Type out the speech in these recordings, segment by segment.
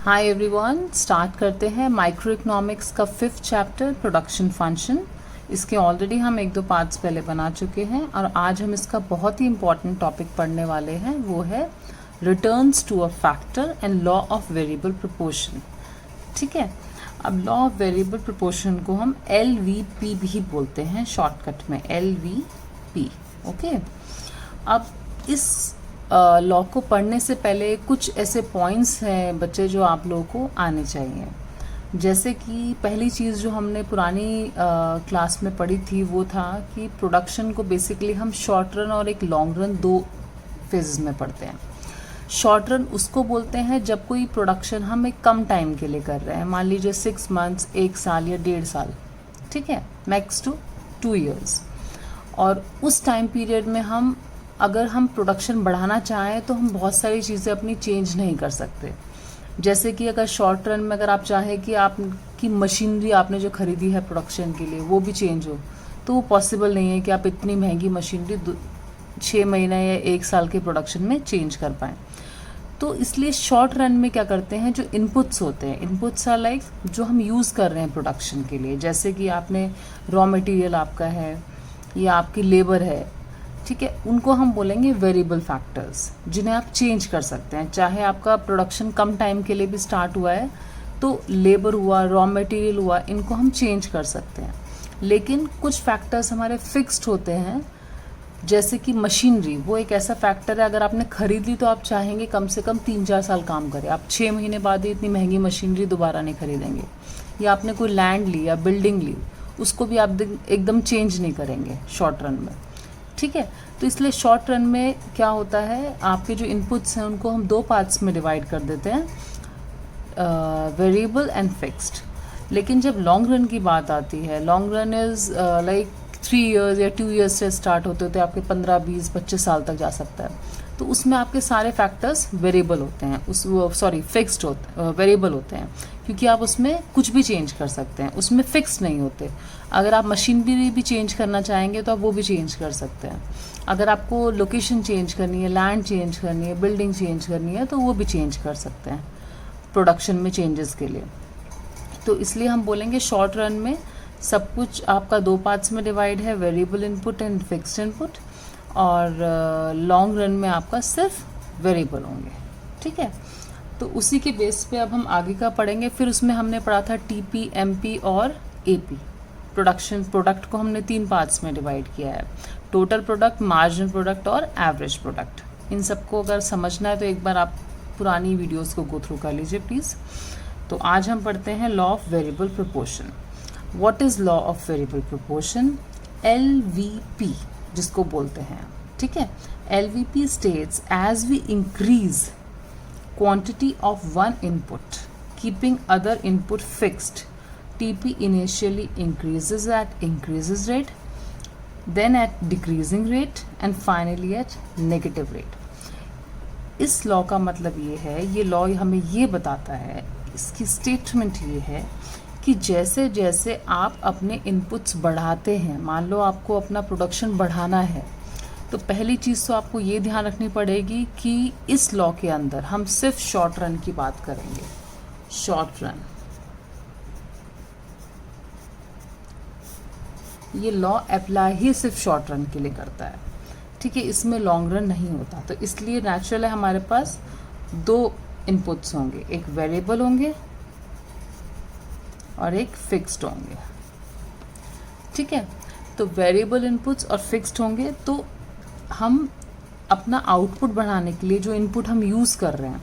Hi everyone, start करते हैं micro economics का 5th चैप्टर प्रोडक्शन फंक्शन। इसके ऑलरेडी हम 1-2 पार्ट्स पहले बना चुके हैं और आज हम इसका बहुत ही इंपॉर्टेंट टॉपिक पढ़ने वाले हैं, वो है returns to a factor and law of variable proportion. ठीक है, अब लॉ ऑफ वेरिएबल प्रोपोर्शन को हम LVP भी बोलते हैं शॉर्टकट में, LVP। ओके, अब इस लॉ को पढ़ने से पहले कुछ ऐसे पॉइंट्स हैं बच्चे जो आप लोगों को आने चाहिए। जैसे कि पहली चीज़ जो हमने पुरानी क्लास में पढ़ी थी वो था कि प्रोडक्शन को बेसिकली हम शॉर्ट रन और एक लॉन्ग रन दो फेजेस में पढ़ते हैं। शॉर्ट रन उसको बोलते हैं जब कोई प्रोडक्शन हम एक कम टाइम के लिए कर रहे हैं, मान लीजिए 6 मंथ्स, 1 साल या 1.5 साल, ठीक है, मैक्स टू 2 years। और उस टाइम पीरियड में अगर हम प्रोडक्शन बढ़ाना चाहें तो हम बहुत सारी चीज़ें अपनी चेंज नहीं कर सकते। जैसे कि अगर शॉर्ट रन में अगर आप चाहें कि आपकी मशीनरी आपने जो खरीदी है प्रोडक्शन के लिए वो भी चेंज हो, तो वो पॉसिबल नहीं है कि आप इतनी महंगी मशीनरी 6 महीने या 1 साल के प्रोडक्शन में चेंज कर पाएँ। तो इसलिए शॉर्ट रन में क्या करते हैं, जो इनपुट्स होते हैं, इनपुट्स आर लाइक जो हम यूज़ कर रहे हैं प्रोडक्शन के लिए, जैसे कि आपने रॉ मटेरियल आपका है या आपकी लेबर है, ठीक है, उनको हम बोलेंगे वेरिएबल फैक्टर्स, जिन्हें आप चेंज कर सकते हैं। चाहे आपका प्रोडक्शन कम टाइम के लिए भी स्टार्ट हुआ है तो लेबर हुआ, रॉ मटेरियल हुआ, इनको हम चेंज कर सकते हैं। लेकिन कुछ फैक्टर्स हमारे फिक्स्ड होते हैं, जैसे कि मशीनरी, वो एक ऐसा फैक्टर है, अगर आपने खरीद ली तो आप चाहेंगे कम से कम 3-4 साल काम करे, आप 6 महीने बाद ही इतनी महंगी मशीनरी दोबारा नहीं खरीदेंगे। या आपने कोई लैंड ली या बिल्डिंग ली, उसको भी आप एकदम चेंज नहीं करेंगे शॉर्ट रन में, ठीक है। तो इसलिए शॉर्ट रन में क्या होता है, आपके जो इनपुट्स हैं उनको हम 2 पार्ट्स में डिवाइड कर देते हैं, वेरिएबल एंड फिक्स्ड। लेकिन जब लॉन्ग रन की बात आती है, long run is like 3 years या 2 years से स्टार्ट होते होते आपके 15, 20, 25 साल तक जा सकता है। तो उसमें आपके सारे फैक्टर्स वेरिएबल होते हैं, फिक्स्ड वेरिएबल होते हैं, क्योंकि आप उसमें कुछ भी चेंज कर सकते हैं, उसमें फिक्स्ड नहीं होते। अगर आप मशीनरी भी चेंज करना चाहेंगे तो आप वो भी चेंज कर सकते हैं। अगर आपको लोकेशन चेंज करनी है, लैंड चेंज करनी है, बिल्डिंग चेंज करनी है, तो वो भी चेंज कर सकते हैं प्रोडक्शन में चेंजेस के लिए। तो इसलिए हम बोलेंगे शॉर्ट रन में सब कुछ आपका 2 पार्ट्स में डिवाइड है, variable input and fixed input, और लॉन्ग रन में आपका सिर्फ वेरिएबल होंगे, ठीक है। तो उसी के बेस पे अब हम आगे का पढ़ेंगे। फिर उसमें हमने पढ़ा था TP, MP और AP। प्रोडक्ट को हमने 3 पार्ट्स में डिवाइड किया है, टोटल प्रोडक्ट, मार्जिनल प्रोडक्ट और एवरेज प्रोडक्ट। इन सबको अगर समझना है तो एक बार आप पुरानी वीडियोस को गो थ्रू कर लीजिए प्लीज़। तो आज हम पढ़ते हैं law of variable proportion. What is law of variable proportion? LVP जिसको बोलते हैं, ठीक है। LVP states as we increase quantity of one input, keeping other input fixed, TP initially increases at increases rate, then at decreasing rate and finally at negative rate। इस law का मतलब ये है, ये लॉ हमें ये बताता है, इसकी स्टेटमेंट ये है कि जैसे जैसे आप अपने इनपुट्स बढ़ाते हैं, मान लो आपको अपना प्रोडक्शन बढ़ाना है, तो पहली चीज़ तो आपको ये ध्यान रखनी पड़ेगी कि इस लॉ के अंदर हम सिर्फ शॉर्ट रन की बात करेंगे। शॉर्ट रन, ये लॉ अप्लाई ही सिर्फ शॉर्ट रन के लिए करता है, ठीक है। इसमें लॉन्ग रन नहीं होता। तो इसलिए नेचुरल है हमारे पास 2 इनपुट्स होंगे, एक वेरिएबल होंगे और एक फिक्स्ड होंगे, ठीक है। तो वेरिएबल इनपुट्स और फिक्स्ड होंगे, तो हम अपना आउटपुट बढ़ाने के लिए जो इनपुट हम यूज़ कर रहे हैं,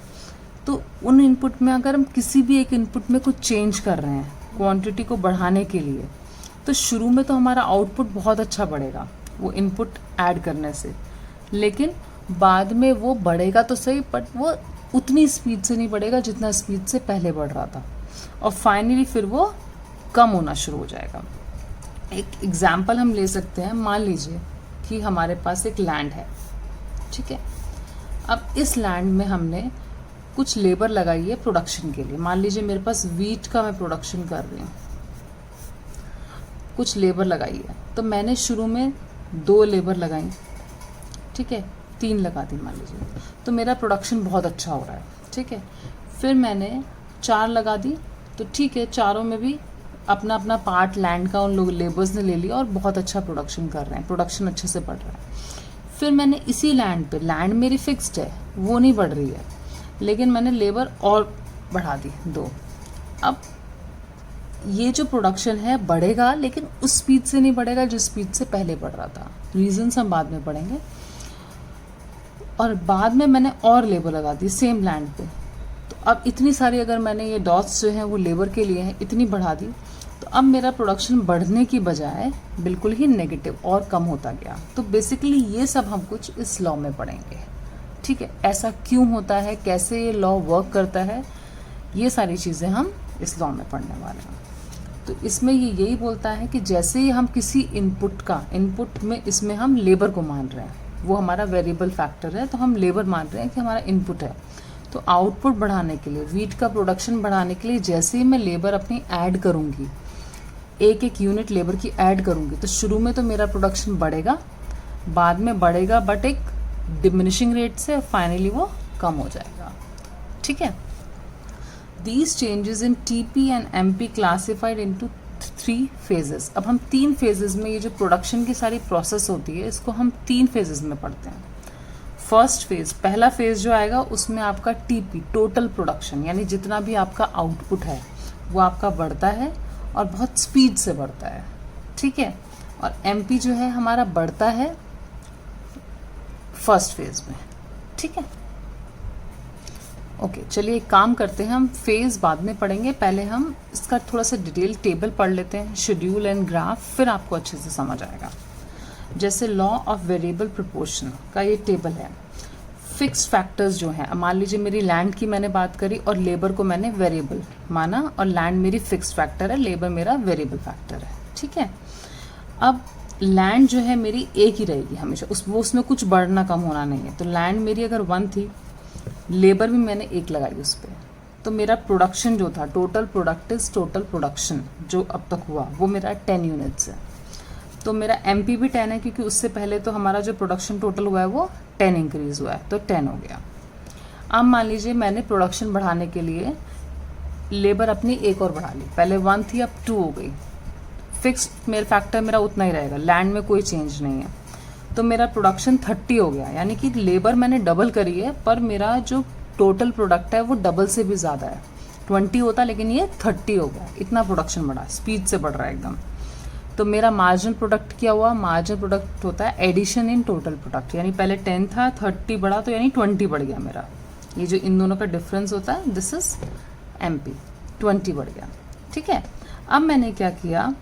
तो उन इनपुट में अगर हम किसी भी एक इनपुट में कुछ चेंज कर रहे हैं क्वांटिटी को बढ़ाने के लिए, तो शुरू में तो हमारा आउटपुट बहुत अच्छा बढ़ेगा वो इनपुट ऐड करने से, लेकिन बाद में वो बढ़ेगा तो सही, बट वो उतनी स्पीड से नहीं बढ़ेगा जितना स्पीड से पहले बढ़ रहा था, और फाइनली फिर वो कम होना शुरू हो जाएगा। एक एग्जाम्पल हम ले सकते हैं, मान लीजिए कि हमारे पास एक लैंड है, ठीक है। अब इस लैंड में हमने कुछ लेबर लगाई है प्रोडक्शन के लिए। मान लीजिए मेरे पास वीट का मैं प्रोडक्शन कर रही हूँ, कुछ लेबर लगाई है, तो मैंने शुरू में 2 लेबर लगाई, ठीक है, 3 लगा दी मान लीजिए, तो मेरा प्रोडक्शन बहुत अच्छा हो रहा है, ठीक है। फिर मैंने 4 लगा दी तो ठीक है, चारों में भी अपना अपना पार्ट लैंड का उन लोग लेबर्स ने ले लिया और बहुत अच्छा प्रोडक्शन कर रहे हैं, प्रोडक्शन अच्छे से बढ़ रहा है। फिर मैंने इसी लैंड पे, लैंड मेरी फिक्स्ड है, वो नहीं बढ़ रही है, लेकिन मैंने लेबर और बढ़ा दी 2। अब ये जो प्रोडक्शन है बढ़ेगा, लेकिन उस स्पीड से नहीं बढ़ेगा जो स्पीड से पहले बढ़ रहा था। रीजंस हम बाद में पढ़ेंगे। और बाद में मैंने और लेबर लगा दी सेम लैंड पे, तो अब इतनी सारी, अगर मैंने ये डॉट्स जो हैं वो लेबर के लिए हैं, इतनी बढ़ा दी, तो अब मेरा प्रोडक्शन बढ़ने की बजाय बिल्कुल ही नेगेटिव और कम होता गया। तो बेसिकली ये सब हम कुछ इस लॉ में पढ़ेंगे, ठीक है। ऐसा क्यों होता है, कैसे ये लॉ वर्क करता है, ये सारी चीज़ें हम इस लॉ में पढ़ने वाले हैं। तो इसमें ये यही बोलता है कि जैसे ही हम किसी इनपुट में इसमें हम लेबर को मान रहे हैं, वो हमारा वेरिएबल फैक्टर है, तो हम लेबर मान रहे हैं कि हमारा इनपुट है। तो आउटपुट बढ़ाने के लिए, वीट का प्रोडक्शन बढ़ाने के लिए जैसे ही मैं लेबर अपनी ऐड करूँगी, एक एक यूनिट लेबर की ऐड करूँगी, तो शुरू में तो मेरा प्रोडक्शन बढ़ेगा, बाद में बढ़ेगा बट एक डिमिनिशिंग रेट से, फाइनली वो कम हो जाएगा, ठीक है। These changes in TP and MP classified into 3 phases। अब हम 3 phases में, ये जो प्रोडक्शन की सारी प्रोसेस होती है, इसको हम 3 phases में पढ़ते हैं। फर्स्ट फेज, पहला फेज जो आएगा उसमें आपका TP, टोटल प्रोडक्शन, यानी जितना भी आपका आउटपुट है वो आपका बढ़ता है और बहुत स्पीड से बढ़ता है, ठीक है। और MP जो है हमारा बढ़ता है फर्स्ट फेज में, ठीक है। ओके, चलिए एक काम करते हैं, हम फेज बाद में पढ़ेंगे, पहले हम इसका थोड़ा सा डिटेल टेबल पढ़ लेते हैं, शेड्यूल एंड ग्राफ, फिर आपको अच्छे से समझ आएगा। जैसे लॉ ऑफ वेरिएबल प्रोपोर्शन का ये टेबल है। फिक्स्ड फैक्टर्स जो हैं, मान लीजिए मेरी लैंड की मैंने बात करी और लेबर को मैंने वेरिएबल माना, और लैंड मेरी फिक्स्ड फैक्टर है, लेबर मेरा वेरिएबल फैक्टर है, ठीक है। अब लैंड जो है मेरी एक ही रहेगी हमेशा, उसमें कुछ बढ़ना कम होना नहीं है। तो लैंड मेरी अगर 1 थी, लेबर भी मैंने 1 लगाई उस पर, तो मेरा प्रोडक्शन जो था, टोटल प्रोडक्शन जो अब तक हुआ वो मेरा 10 यूनिट्स है। तो मेरा MP भी 10 है, क्योंकि उससे पहले तो हमारा जो प्रोडक्शन टोटल हुआ है वो 10 इंक्रीज हुआ है, तो 10 हो गया। अब मान लीजिए मैंने प्रोडक्शन बढ़ाने के लिए लेबर अपनी 1 और बढ़ा ली, पहले 1 थी अब 2 हो गई। फिक्स्ड मेरा फैक्टर मेरा उतना ही रहेगा, लैंड में कोई चेंज नहीं है, तो मेरा प्रोडक्शन 30 हो गया। यानी कि लेबर मैंने डबल करी है, पर मेरा जो टोटल प्रोडक्ट है वो डबल से भी ज़्यादा है। 20 होता लेकिन ये 30 हो गया, इतना प्रोडक्शन बढ़ा, स्पीड से बढ़ रहा है एकदम। तो मेरा मार्जिनल प्रोडक्ट क्या हुआ, मार्जिनल प्रोडक्ट होता है एडिशन इन टोटल प्रोडक्ट, यानी पहले 10 था, 30 बढ़ा, तो यानी 20 बढ़ गया मेरा। ये जो इन दोनों का डिफरेंस होता है, दिस इज MP, 20 बढ़ गया, ठीक है। अब मैंने क्या किया,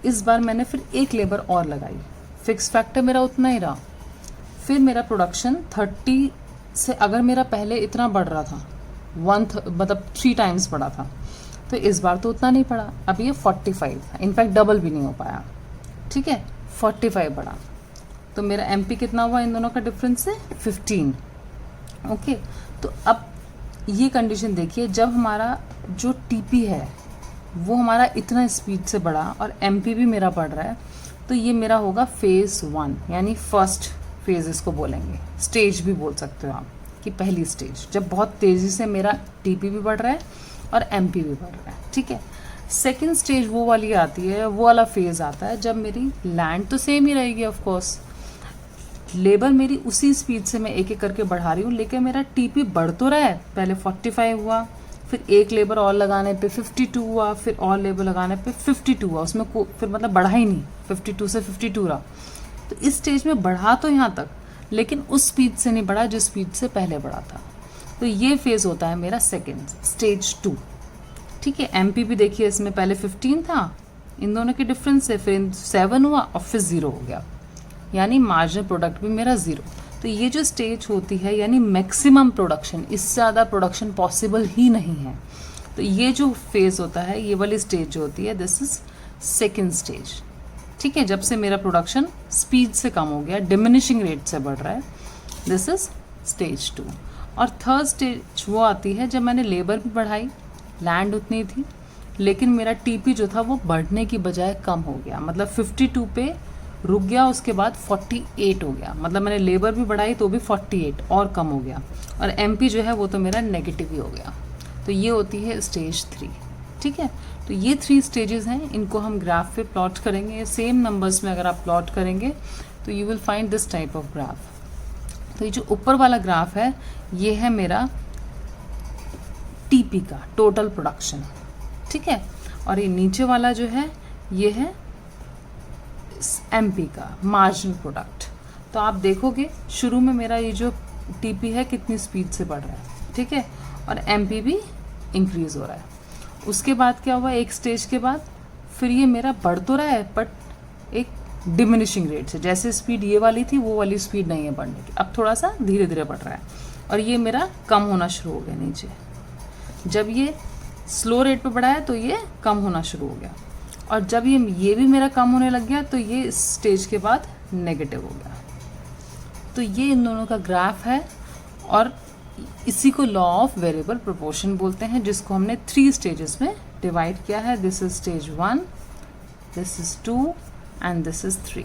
इस बार मैंने फिर 1 लेबर और लगाई, फिक्स फैक्टर मेरा उतना ही रहा। फिर मेरा प्रोडक्शन 30 से, अगर मेरा पहले इतना बढ़ रहा था, मतलब 3 टाइम्स बढ़ा था, तो इस बार तो उतना नहीं पड़ा, अब ये 45 था, इनफैक्ट डबल भी नहीं हो पाया, ठीक है। 45 बढ़ा, तो मेरा MP कितना हुआ इन दोनों का डिफरेंस से 15। ओके, तो अब ये कंडीशन देखिए, जब हमारा जो TP है वो हमारा इतना स्पीड से बढ़ा और MP भी मेरा बढ़ रहा है, तो ये मेरा होगा फेज 1, यानी फर्स्ट फेज इसको बोलेंगे, स्टेज भी बोल सकते हो आप कि पहली स्टेज, जब बहुत तेज़ी से मेरा TP भी बढ़ रहा है और MP भी बढ़ रहा है, ठीक है। सेकेंड स्टेज वो वाली आती है, वो वाला फेज आता है जब मेरी लैंड तो सेम ही रहेगी ऑफ कोर्स, लेबर मेरी उसी स्पीड से मैं एक एक करके बढ़ा रही हूँ, लेकिन मेरा TP बढ़ तो रहा है, पहले 45 हुआ, फिर 1 लेबर और लगाने पे 52 हुआ, फिर और लेबर लगाने पे 52 हुआ, उसमें फिर मतलब बढ़ा ही नहीं, 52 से 52 रहा। तो इस स्टेज में बढ़ा तो यहाँ तक, लेकिन उस स्पीड से नहीं बढ़ा जो स्पीड से पहले बढ़ा था। तो ये फेज होता है मेरा सेकेंड, स्टेज 2, ठीक है। MP भी देखिए, इसमें पहले 15 था, इन दोनों के डिफरेंस से फिर 7 हुआ और फिर 0 हो गया, यानी मार्जिनल प्रोडक्ट भी मेरा 0। तो ये जो स्टेज होती है, यानी मैक्सिमम प्रोडक्शन, इससे ज़्यादा प्रोडक्शन पॉसिबल ही नहीं है। तो ये जो फेज होता है, ये वाली स्टेज जो होती है, दिस इज सेकेंड स्टेज, ठीक है। जब से मेरा प्रोडक्शन स्पीड से कम हो गया, डिमिनिशिंग रेट से बढ़ रहा है, दिस इज स्टेज 2। और थर्ड स्टेज वो आती है जब मैंने लेबर भी बढ़ाई, लैंड उतनी थी, लेकिन मेरा TP जो था वो बढ़ने की बजाय कम हो गया, मतलब 52 पे रुक गया, उसके बाद 48 हो गया, मतलब मैंने लेबर भी बढ़ाई तो भी 48 और कम हो गया, और MP जो है वो तो मेरा नेगेटिव ही हो गया। तो ये होती है स्टेज 3। ठीक है, तो ये 3 स्टेजेस हैं, इनको हम ग्राफ पे प्लॉट करेंगे। सेम नंबर्स में अगर आप प्लॉट करेंगे तो you will find this type of graph. तो ये जो ऊपर वाला ग्राफ है ये है मेरा टीपी का टोटल प्रोडक्शन। ठीक है, और ये नीचे वाला जो है ये है एमपी का मार्जिनल प्रोडक्ट। तो आप देखोगे शुरू में मेरा ये जो टीपी है कितनी स्पीड से बढ़ रहा है। ठीक है, और एमपी भी इंक्रीज हो रहा है। उसके बाद क्या हुआ, एक स्टेज के बाद फिर ये मेरा बढ़ तो रहा है बट एक डिमिनिशिंग रेट से, जैसे स्पीड ये वाली थी वो वाली स्पीड नहीं है बढ़ने की, अब थोड़ा सा धीरे धीरे बढ़ रहा है और ये मेरा कम होना शुरू हो गया नीचे। जब ये स्लो रेट पे बढ़ा है तो ये कम होना शुरू हो गया, और जब ये भी मेरा कम होने लग गया तो ये इस स्टेज के बाद नेगेटिव हो गया। तो ये इन दोनों का ग्राफ है और इसी को लॉ ऑफ वेरिएबल प्रोपोर्शन बोलते हैं, जिसको हमने 3 स्टेजेस में डिवाइड किया है। This is stage 1, this is 2 and this is 3।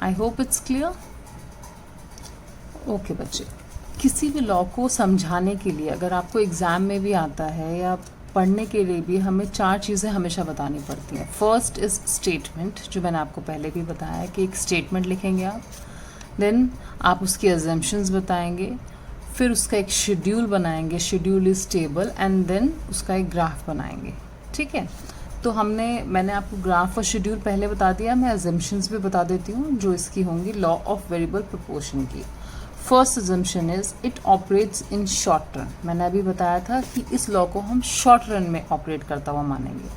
I hope it's clear. Okay बच्चे, किसी भी लॉ को समझाने के लिए अगर आपको एग्जाम में भी आता है या पढ़ने के लिए भी हमें 4 चीज़ें हमेशा बतानी पड़ती हैं। फर्स्ट इज स्टेटमेंट, जो मैंने आपको पहले भी बताया कि एक स्टेटमेंट लिखेंगे आप, देन आप उसकी अजम्पशंस बताएंगे, फिर उसका एक शेड्यूल बनाएंगे, schedule is table, and then उसका एक ग्राफ बनाएंगे। ठीक है, तो मैंने आपको ग्राफ और शेड्यूल पहले बता दिया, मैं अजम्पशंस भी बता देती हूँ जो इसकी होंगी लॉ ऑफ वेरिएबल प्रोपोर्शन की। First assumption is it operates in short run. मैंने अभी बताया था कि इस लॉ को हम शॉर्ट रन में ऑपरेट करता हुआ मानेंगे,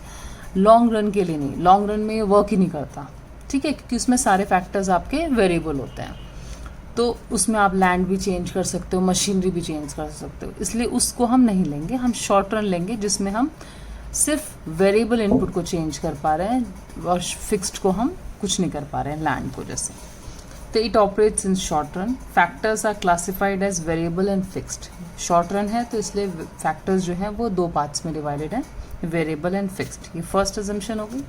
लॉन्ग रन के लिए नहीं। लॉन्ग रन में ये वर्क ही नहीं करता। ठीक है, क्योंकि उसमें सारे फैक्टर्स आपके वेरिएबल होते हैं, तो उसमें आप लैंड भी चेंज कर सकते हो, मशीनरी भी चेंज कर सकते हो, इसलिए उसको हम नहीं लेंगे। हम शॉर्ट रन लेंगे जिसमें हम सिर्फ वेरिएबल इनपुट को चेंज कर पा रहे हैं और फिक्स्ड को हम कुछ नहीं कर पा रहे हैं, लैंड को जैसे। तो it operates in short run. Factors are classified as variable and fixed. Short run है तो इसलिए फैक्टर्स जो हैं वो 2 पार्ट्स में डिवाइडेड हैं, वेरिएबल एंड फिक्स्ड। ये फर्स्ट अजम्पशन होगी।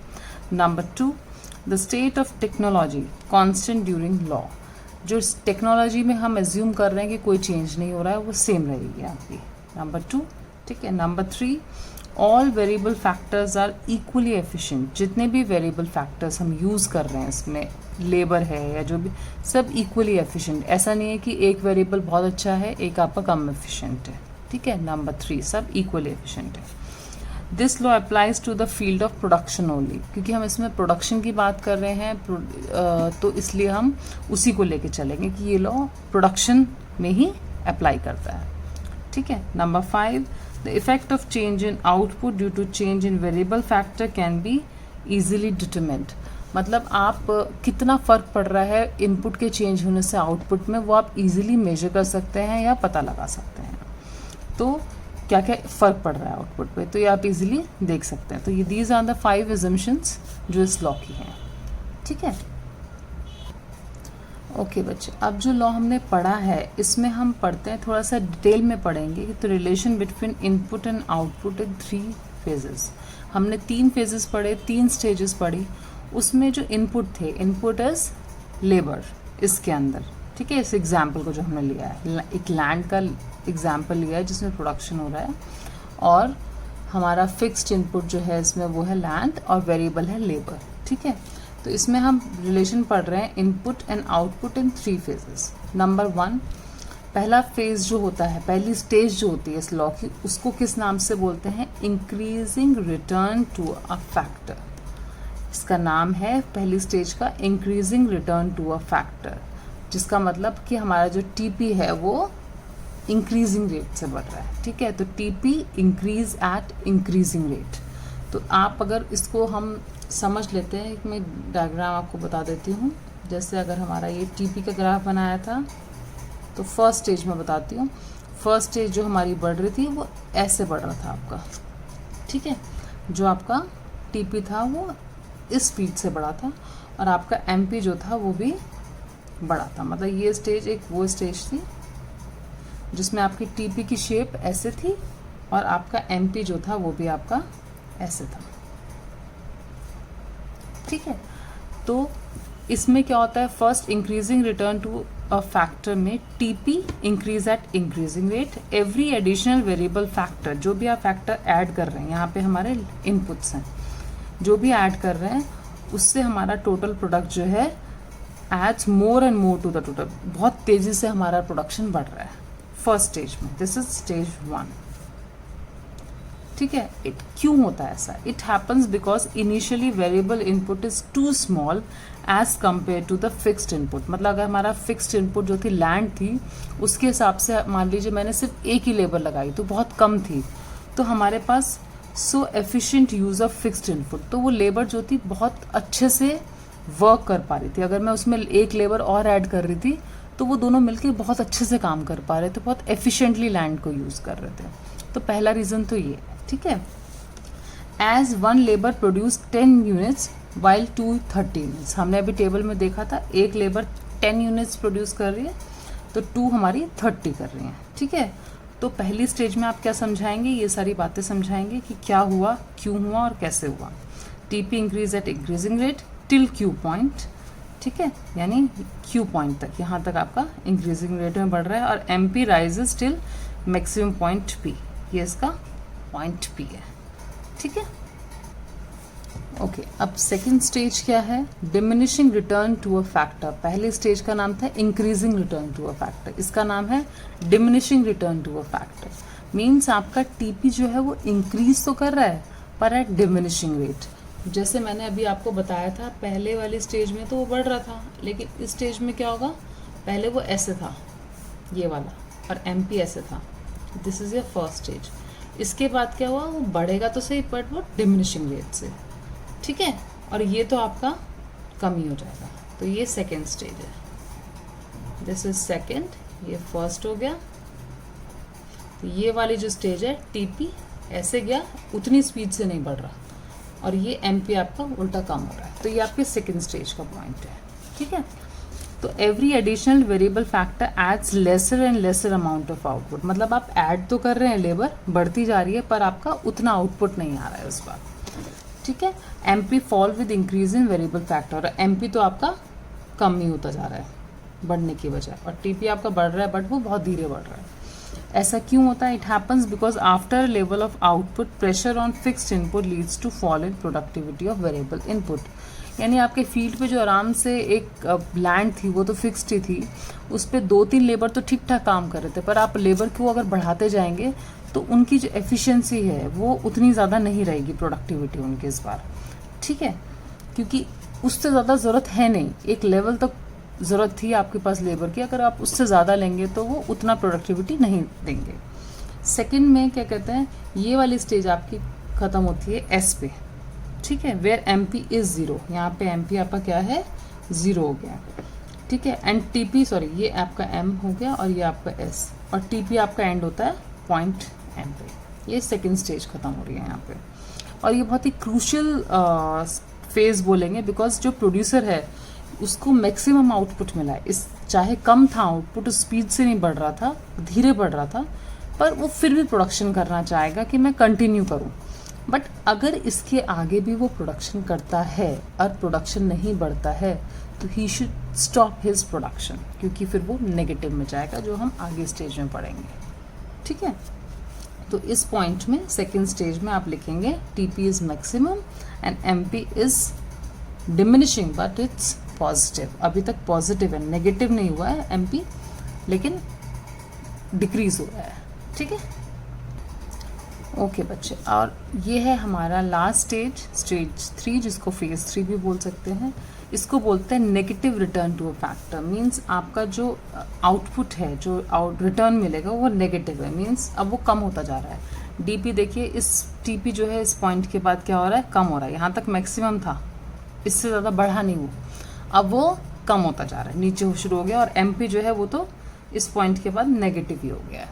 Number 2, the state of technology constant during law. जो टेक्नोलॉजी में हम एज्यूम कर रहे हैं कि कोई चेंज नहीं हो रहा है, वो सेम रहेगी आपकी। नंबर 2, ठीक है। Number 3, all variable factors are equally efficient. जितने भी वेरिएबल फैक्टर्स हम यूज़ कर रहे हैं, इसमें लेबर है या जो भी, सब इक्वली एफिशिएंट। ऐसा नहीं है कि एक वेरिएबल बहुत अच्छा है, एक आपका कम एफिशिएंट है। ठीक है। नंबर 3, सब इक्वली एफिशिएंट है। This law applies to the field of production only, क्योंकि हम इसमें प्रोडक्शन की बात कर रहे हैं, तो इसलिए हम उसी को लेके चलेंगे कि ये लॉ प्रोडक्शन में ही अप्लाई करता है। ठीक है। Number 5, the effect of change in output due to change in variable factor can be easily determined. मतलब आप कितना फ़र्क पड़ रहा है इनपुट के चेंज होने से आउटपुट में, वो आप इजीली मेजर कर सकते हैं या पता लगा सकते हैं। तो क्या क्या फ़र्क पड़ रहा है आउटपुट पे, तो ये आप इजीली देख सकते हैं। तो ये दीज आर द 5 assumptions जो इस लॉ की हैं। ठीक है। ओके बच्चे, अब जो लॉ हमने पढ़ा है इसमें हम पढ़ते हैं, थोड़ा सा डिटेल में पढ़ेंगे। तो relation between input and output in 3 phases। हमने 3 phases पढ़े, 3 stages पढ़ी। उसमें जो इनपुट थे, इनपुट इज लेबर इसके अंदर। ठीक है। इस एग्जाम्पल को जो हमने लिया है, एक लैंड का एग्जाम्पल लिया है जिसमें प्रोडक्शन हो रहा है, और हमारा फिक्स्ड इनपुट जो है इसमें वो है लैंड और वेरिएबल है लेबर। ठीक है। तो इसमें हम रिलेशन पढ़ रहे हैं input and output in 3 phases। Number 1, पहला फेज जो होता है, पहली स्टेज जो होती है इस लॉ की, उसको किस नाम से बोलते हैं? Increasing return to a factor. इसका नाम है पहली स्टेज का increasing return to a factor, जिसका मतलब कि हमारा जो टीपी है वो इंक्रीजिंग रेट से बढ़ रहा है। ठीक है। तो TP increase at increasing rate. तो आप अगर इसको हम समझ लेते हैं, एक मैं डायग्राम आपको बता देती हूँ। जैसे अगर हमारा ये टीपी का ग्राफ बनाया था, तो फर्स्ट स्टेज में बताती हूँ। फर्स्ट स्टेज जो हमारी बढ़ रही थी वो ऐसे बढ़ रहा था आपका। ठीक है। जो आपका टीपी था वो इस स्पीड से बढ़ा था, और आपका एमपी जो था वो भी बढ़ा था। मतलब ये स्टेज एक वो स्टेज थी जिसमें आपकी टीपी की शेप ऐसे थी और आपका एमपी जो था वो भी आपका ऐसे था। ठीक है। तो इसमें क्या होता है, first increasing return to factor में TP increase at increasing rate. Every additional variable factor, जो भी आप फैक्टर ऐड कर रहे हैं, यहाँ पे हमारे इनपुट्स हैं, जो भी ऐड कर रहे हैं उससे हमारा टोटल प्रोडक्ट जो है adds more and more to the total, बहुत तेजी से हमारा प्रोडक्शन बढ़ रहा है फर्स्ट स्टेज में। This is stage 1। ठीक है, इट क्यों होता है ऐसा? It happens because initially variable input is too small as compare to the fixed input. मतलब अगर हमारा फिक्स्ड इनपुट जो थी लैंड थी, उसके हिसाब से मान लीजिए मैंने सिर्फ एक ही लेबर लगाई तो बहुत कम थी, तो हमारे पास so efficient use of fixed input, तो वो लेबर जो थी बहुत अच्छे से वर्क कर पा रही थी। अगर मैं उसमें एक लेबर और ऐड कर रही थी तो वो दोनों मिलकर बहुत अच्छे से काम कर पा रहे थे, बहुत एफिशिएंटली लैंड को यूज कर रहे थे। तो पहला रीजन तो ये है। ठीक है, as one labour produce 10 units while 2 30 units. हमने अभी टेबल में देखा था एक लेबर 10 यूनिट्स प्रोड्यूस कर रही है तो 2 हमारी 30 कर रही हैं। ठीक है, तो पहली स्टेज में आप क्या समझाएंगे? ये सारी बातें समझाएंगे कि क्या हुआ, क्यों हुआ और कैसे हुआ। TP increase at increasing rate till Q point. ठीक है, यानी क्यू पॉइंट तक, यहाँ तक आपका इंक्रीजिंग रेट में बढ़ रहा है। और MP rises till maximum point P, ये इसका पॉइंट पी है। ठीक है, ओके। अब सेकंड स्टेज क्या है? Diminishing return to a factor. पहले स्टेज का नाम था increasing return to a factor, इसका नाम है diminishing return to a factor. Means आपका टीपी जो है वो इंक्रीज तो कर रहा है पर एट डिमिनिशिंग रेट। जैसे मैंने अभी आपको बताया था, पहले वाली स्टेज में तो वो बढ़ रहा था, लेकिन इस स्टेज में क्या होगा? पहले वो ऐसे था ये वाला और एमपी ऐसे था। This is your first stage. इसके बाद क्या हुआ? वो बढ़ेगा तो सही बट वो डिमिनिशिंग रेट से। ठीक है, और ये तो आपका कम ही हो जाएगा। तो ये सेकेंड स्टेज है। दिस इज सेकेंड, ये फर्स्ट हो गया। तो ये वाली जो स्टेज है टीपी ऐसे गया, उतनी स्पीड से नहीं बढ़ रहा, और ये एमपी आपका उल्टा कम हो रहा है। तो ये आपके सेकेंड स्टेज का पॉइंट है। ठीक है, तो every additional variable factor adds lesser and lesser amount of output. मतलब आप ऐड तो कर रहे हैं, लेबर बढ़ती जा रही है पर आपका उतना आउटपुट नहीं आ रहा है उस बार। ठीक है, MP fall with increase in variable factor, और एमपी तो आपका कम ही होता जा रहा है बढ़ने की बजाय, और टीपी आपका बढ़ रहा है बट वो बहुत धीरे बढ़ रहा है। ऐसा क्यों होता है? It happens because after level of output pressure on fixed input leads to fall in productivity of variable input. यानी आपके फील्ड पे जो आराम से एक लैंड थी वो तो फिक्स्ड ही थी, उस पर 2-3 लेबर तो ठीक ठाक काम कर रहे थे, पर आप लेबर को अगर बढ़ाते जाएंगे तो उनकी जो एफिशिएंसी है वो उतनी ज़्यादा नहीं रहेगी, प्रोडक्टिविटी उनकी इस बार। ठीक है, क्योंकि उससे ज़्यादा ज़रूरत है नहीं, एक लेवल तक ज़रूरत थी आपके पास लेबर की, अगर आप उससे ज़्यादा लेंगे तो वो उतना प्रोडक्टिविटी नहीं देंगे। सेकंड में क्या कहते हैं, ये वाली स्टेज आपकी ख़त्म होती है एस पे। ठीक है, वेयर एमपी इज़ 0, यहाँ पे एमपी आपका क्या है? 0 हो गया। ठीक है, एंड टीपी, सॉरी ये आपका एम हो गया और ये आपका एस, और टीपी आपका एंड होता है पॉइंट एम पे। ये सेकेंड स्टेज ख़त्म हो रही है यहाँ पे, और ये बहुत ही क्रूशियल फेज बोलेंगे, बिकॉज जो प्रोड्यूसर है उसको मैक्सिमम आउटपुट मिला है। इस चाहे कम था आउटपुट, स्पीड से नहीं बढ़ रहा था, धीरे बढ़ रहा था, पर वो फिर भी प्रोडक्शन करना चाहेगा कि मैं कंटिन्यू करूं। बट अगर इसके आगे भी वो प्रोडक्शन करता है और प्रोडक्शन नहीं बढ़ता है तो he should stop his production, क्योंकि फिर वो नेगेटिव में जाएगा, जो हम आगे स्टेज में पढ़ेंगे। ठीक है, तो इस पॉइंट में सेकेंड स्टेज में आप लिखेंगे TP is maximum and MP is diminishing but it's positive. अभी तक पॉजिटिव है, नेगेटिव नहीं हुआ है एमपी, लेकिन डिक्रीज हो रहा है। ठीक है, ओके बच्चे, और ये है हमारा लास्ट स्टेज, स्टेज 3, जिसको फेज 3 भी बोल सकते हैं। इसको बोलते हैं negative return to a factor. Means आपका जो आउटपुट है, जो रिटर्न मिलेगा वो नेगेटिव है, मीन्स अब वो कम होता जा रहा है। डीपी देखिए, इस टीपी जो है इस पॉइंट के बाद क्या हो रहा है? कम हो रहा है। यहाँ तक मैक्सिमम था, इससे ज़्यादा बढ़ा नहीं वो, अब वो कम होता जा रहा है, नीचे हो शुरू हो गया। और एमपी जो है वो तो इस पॉइंट के बाद नेगेटिव ही हो गया है।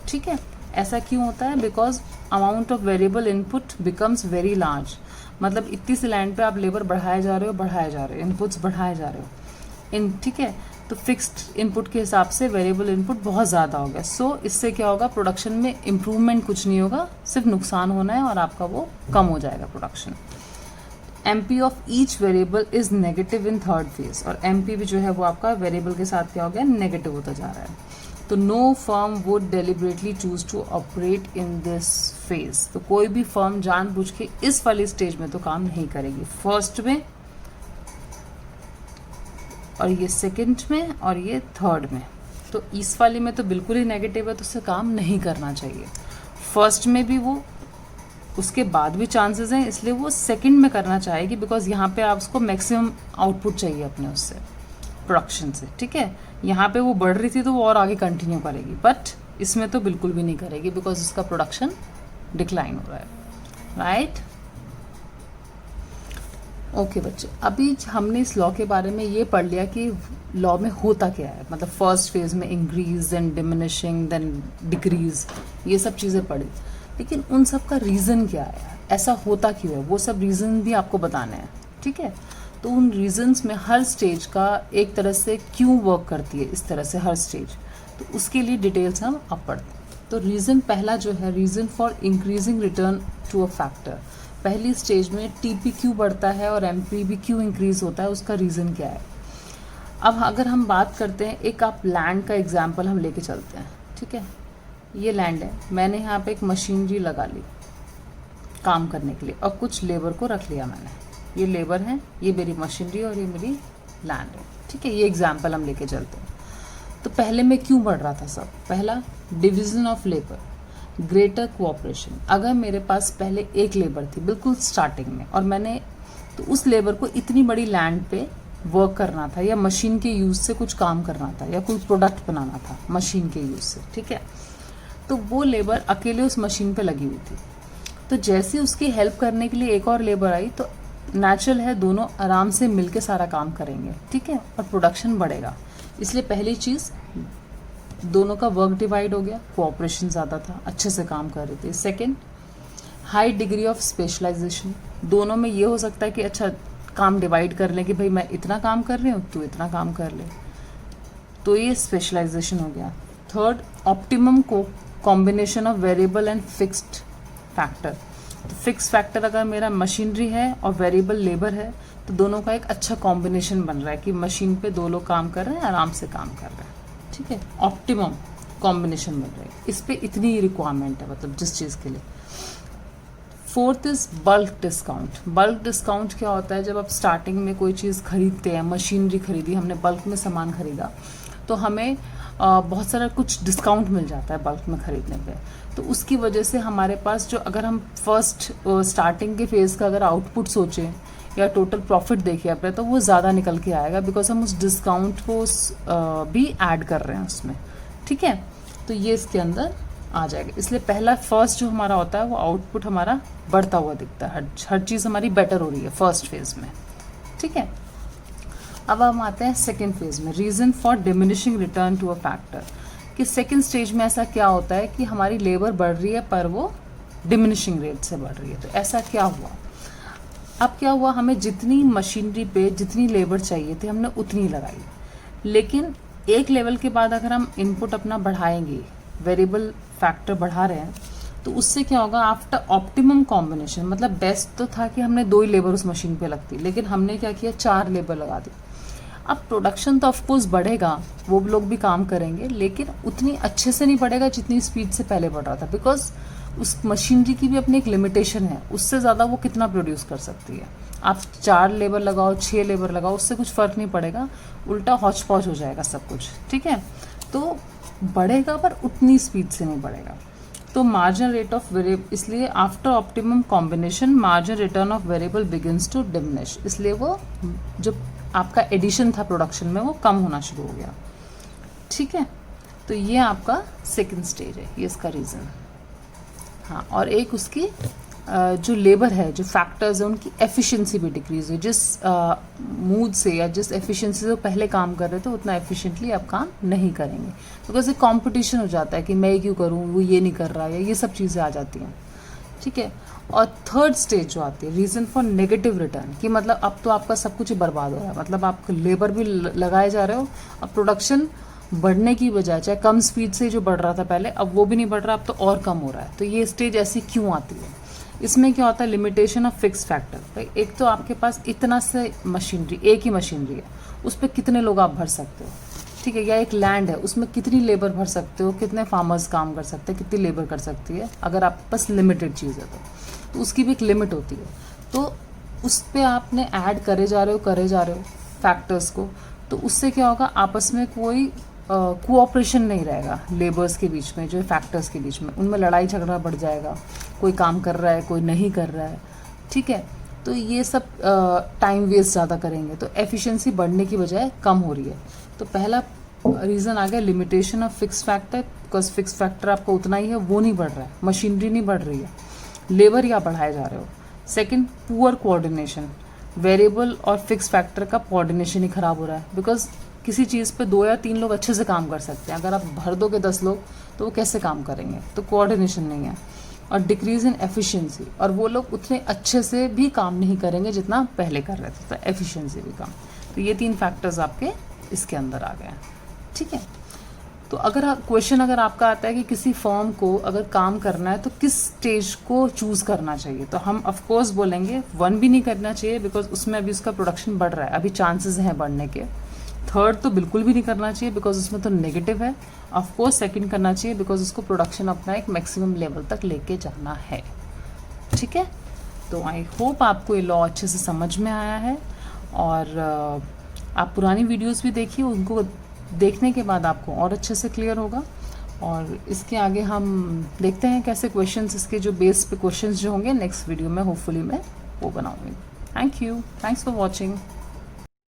ठीक है, ऐसा क्यों होता है? Because amount of variable input becomes very large. मतलब इतनी सी लैंड पे आप लेबर बढ़ाए जा रहे हो, इनपुट्स बढ़ाए जा रहे हो ठीक है, तो फिक्स्ड इनपुट के हिसाब से वेरिएबल इनपुट बहुत ज़्यादा हो गया। सो इससे क्या होगा? प्रोडक्शन में इम्प्रूवमेंट कुछ नहीं होगा, सिर्फ नुकसान होना है और आपका वो कम हो जाएगा production. MP of each variable is negative in third phase, और MP भी जो है वो आपका वेरिएबल के साथ क्या हो गया, नेगेटिव होता जा रहा है। तो no firm would deliberately choose to operate in this phase, तो कोई भी फर्म जानबूझ के इस वाली स्टेज में तो काम नहीं करेगी, फर्स्ट में और ये सेकंड में और ये थर्ड में। तो इस वाली में तो बिल्कुल ही नेगेटिव है, तो उससे काम नहीं करना चाहिए। फर्स्ट में भी वो, उसके बाद भी चांसेस हैं, इसलिए वो सेकंड में करना चाहेगी, बिकॉज यहाँ पे आप उसको मैक्सिमम आउटपुट चाहिए अपने उससे प्रोडक्शन से, ठीक है। यहाँ पे वो बढ़ रही थी तो वो और आगे कंटिन्यू करेगी, बट इसमें तो बिल्कुल भी नहीं करेगी बिकॉज उसका प्रोडक्शन डिक्लाइन हो रहा है, राइट। ओके बच्चे, अभी हमने इस लॉ के बारे में ये पढ़ लिया कि लॉ में होता क्या है, मतलब फर्स्ट फेज में increase then diminishing then decrease, ये सब चीज़ें पढ़ी, लेकिन उन सब का रीज़न क्या है, ऐसा होता क्यों है, वो सब रीज़न भी आपको बताने हैं, ठीक है। तो उन रीजंस में हर स्टेज का एक तरह से क्यों वर्क करती है, इस तरह से हर स्टेज, तो उसके लिए डिटेल्स हम अब पढ़ते हैं। तो रीज़न पहला जो है, reason for increasing return to a factor, पहली स्टेज में टीपी क्यों बढ़ता है और एमपी भी क्यों इंक्रीज होता है, उसका रीज़न क्या है। अब अगर हम बात करते हैं, एक आप लैंड का एग्जाम्पल हम लेके चलते हैं, ठीक है। ये लैंड है, मैंने यहाँ पे एक मशीनरी लगा ली काम करने के लिए और कुछ लेबर को रख लिया मैंने, ये लेबर है, ये मेरी मशीनरी और ये मेरी लैंड है, ठीक है। ये एग्जाम्पल हम लेके चलते हैं। तो पहले में क्यों बढ़ रहा था सब, पहला division of labour, greater cooperation. अगर मेरे पास पहले एक लेबर थी बिल्कुल स्टार्टिंग में, और मैंने तो उस लेबर को इतनी बड़ी लैंड पे वर्क करना था या मशीन के यूज़ से कुछ काम करना था या कोई प्रोडक्ट बनाना था मशीन के यूज़ से, ठीक है। तो वो लेबर अकेले उस मशीन पे लगी हुई थी, तो जैसे उसकी हेल्प करने के लिए एक और लेबर आई, तो नेचुरल है दोनों आराम से मिलके सारा काम करेंगे, ठीक है, और प्रोडक्शन बढ़ेगा। इसलिए पहली चीज़, दोनों का वर्क डिवाइड हो गया, कोऑपरेशन ज़्यादा था, अच्छे से काम कर रहे थे। Second, high degree of specialisation, दोनों में ये हो सकता है कि अच्छा काम डिवाइड कर लें कि भाई मैं इतना काम कर रही हूँ, तू इतना काम कर ले, तो ये स्पेशलाइजेशन हो गया। थर्ड, ऑप्टिमम को combination of variable and fixed factor, तो फिक्स फैक्टर अगर मेरा मशीनरी है और वेरिएबल लेबर है, तो दोनों का एक अच्छा कॉम्बिनेशन बन रहा है कि मशीन पे दो लोग काम कर रहे हैं, आराम से काम कर रहे हैं, ठीक है, ऑप्टिमम कॉम्बिनेशन बन रहा है। इस पे इतनी ही रिक्वायरमेंट है, मतलब जिस चीज़ के लिए। Fourth is bulk discount. Bulk discount क्या होता है, जब आप स्टार्टिंग में कोई चीज़ खरीदते हैं, मशीनरी खरीदी, हमने बल्क में सामान खरीदा, तो हमें बहुत सारा कुछ डिस्काउंट मिल जाता है बल्क में खरीदने पे, तो उसकी वजह से हमारे पास जो, अगर हम फर्स्ट स्टार्टिंग के फेज़ का अगर आउटपुट सोचें या टोटल प्रॉफिट देखिए अपने, तो वो ज़्यादा निकल के आएगा, बिकॉज हम उस डिस्काउंट को भी ऐड कर रहे हैं उसमें, ठीक है। तो ये इसके अंदर आ जाएगा। इसलिए पहला फर्स्ट जो हमारा होता है वो आउटपुट हमारा बढ़ता हुआ दिखता है, हर चीज़ हमारी बेटर हो रही है फर्स्ट फेज में, ठीक है। अब हम आते हैं सेकेंड फेज में, reason for diminishing return to a factor, कि सेकेंड स्टेज में ऐसा क्या होता है कि हमारी लेबर बढ़ रही है पर वो डिमिनिशिंग रेट से बढ़ रही है। तो ऐसा क्या हुआ, अब क्या हुआ, हमें जितनी मशीनरी पे जितनी लेबर चाहिए थी हमने उतनी लगाई, लेकिन एक लेवल के बाद अगर हम इनपुट अपना बढ़ाएंगे, वेरिएबल फैक्टर बढ़ा रहे हैं, तो उससे क्या होगा, आफ्टर ऑप्टिमम कॉम्बिनेशन, मतलब बेस्ट तो था कि हमने 2 ही लेबर उस मशीन पे लगती, लेकिन हमने क्या किया, 4 लेबर लगा दी। अब प्रोडक्शन तो ऑफकोर्स बढ़ेगा, वो लोग भी काम करेंगे, लेकिन उतनी अच्छे से नहीं बढ़ेगा जितनी स्पीड से पहले बढ़ रहा था, बिकॉज उस मशीनरी की भी अपनी एक लिमिटेशन है, उससे ज़्यादा वो कितना प्रोड्यूस कर सकती है। आप 4 लेबर लगाओ, 6 लेबर लगाओ, उससे कुछ फ़र्क नहीं पड़ेगा, उल्टा हौच पौच हो जाएगा सब कुछ, ठीक है। तो बढ़ेगा पर उतनी स्पीड से नहीं बढ़ेगा। तो मार्जिनल रेट ऑफ वेरिएबल, इसलिए after optimum combination marginal return of variable begins to diminish, इसलिए वो जो आपका एडिशन था प्रोडक्शन में वो कम होना शुरू हो गया, ठीक है। तो ये आपका सेकंड स्टेज है, ये इसका रीज़न। हाँ, और एक उसकी जो लेबर है, जो फैक्टर्स है, उनकी एफिशिएंसी भी डिक्रीज हुई, जिस मूड से या जिस एफिशिएंसी से पहले काम कर रहे थे उतना एफिशिएंटली अब काम नहीं करेंगे, बिकॉज एक कॉम्पिटिशन हो जाता है कि मैं क्यों करूँ, वो ये नहीं कर रहा है, ये सब चीज़ें आ जाती हैं, ठीक है। और थर्ड स्टेज जो आती है, रीज़न फॉर नेगेटिव रिटर्न, कि मतलब अब तो आपका सब कुछ ही बर्बाद हो रहा है, मतलब आप लेबर भी लगाए जा रहे हो, अब प्रोडक्शन बढ़ने की बजाय, चाहे कम स्पीड से जो बढ़ रहा था पहले, अब वो भी नहीं बढ़ रहा, अब तो और कम हो रहा है। तो ये स्टेज ऐसी क्यों आती है, इसमें क्या होता है, लिमिटेशन ऑफ फिक्स फैक्टर। भाई एक तो आपके पास इतना से मशीनरी, एक ही मशीनरी है, उस पर कितने लोग आप भर सकते हो, ठीक है, या एक लैंड है उसमें कितनी लेबर भर सकते हो, कितने फार्मर्स काम कर सकते हैं, कितनी लेबर कर सकती है, अगर आपके पास लिमिटेड चीज़ है तो उसकी भी एक लिमिट होती है। तो उस पर आपने ऐड करे जा रहे हो फैक्टर्स को, तो उससे क्या होगा, आपस में कोई कोऑपरेशन नहीं रहेगा लेबर्स के बीच में, जो फैक्टर्स के बीच में, उनमें लड़ाई झगड़ा बढ़ जाएगा, कोई काम कर रहा है कोई नहीं कर रहा है, ठीक है। तो ये सब टाइम वेस्ट ज़्यादा करेंगे, तो एफिशिएंसी बढ़ने की बजाय कम हो रही है। तो पहला रीज़न आ गया limitation of fix factor, because fix factor आपका उतना ही है, वो नहीं बढ़ रहा है, मशीनरी नहीं बढ़ रही है, लेबर ही आप बढ़ाए जा रहे हो। सेकेंड, पुअर कोऑर्डिनेशन, वेरिएबल और फिक्स फैक्टर का कोऑर्डिनेशन ही खराब हो रहा है, बिकॉज किसी चीज़ पे 2 या 3 लोग अच्छे से काम कर सकते हैं, अगर आप भर दोगे 10 लोग तो वो कैसे काम करेंगे, तो कोऑर्डिनेशन नहीं है। और डिक्रीज इन एफिशिएंसी, और वो लोग उतने अच्छे से भी काम नहीं करेंगे जितना पहले कर रहे थे, तो एफिशिएंसी भी कम। तो ये 3 फैक्टर्स आपके इसके अंदर आ गए हैं, ठीक है। तो अगर क्वेश्चन अगर आपका आता है कि किसी फर्म को अगर काम करना है तो किस स्टेज को चूज़ करना चाहिए, तो हम ऑफ कोर्स बोलेंगे 1 भी नहीं करना चाहिए, बिकॉज उसमें अभी उसका प्रोडक्शन बढ़ रहा है, अभी चांसेस हैं बढ़ने के। 3rd तो बिल्कुल भी नहीं करना चाहिए, बिकॉज उसमें तो नेगेटिव है। ऑफ कोर्स 2nd करना चाहिए, बिकॉज उसको प्रोडक्शन अपना एक मैक्सिमम लेवल तक लेके जाना है, ठीक है। तो आई होप आपको ये लॉ अच्छे से समझ में आया है, और आप पुरानी वीडियोस भी देखिए, उनको देखने के बाद आपको और अच्छे से क्लियर होगा। और इसके आगे हम देखते हैं कैसे क्वेश्चंस, इसके जो बेस पे क्वेश्चंस जो होंगे नेक्स्ट वीडियो में होपफुली मैं वो बनाऊंगी। Thank you, thanks for watching.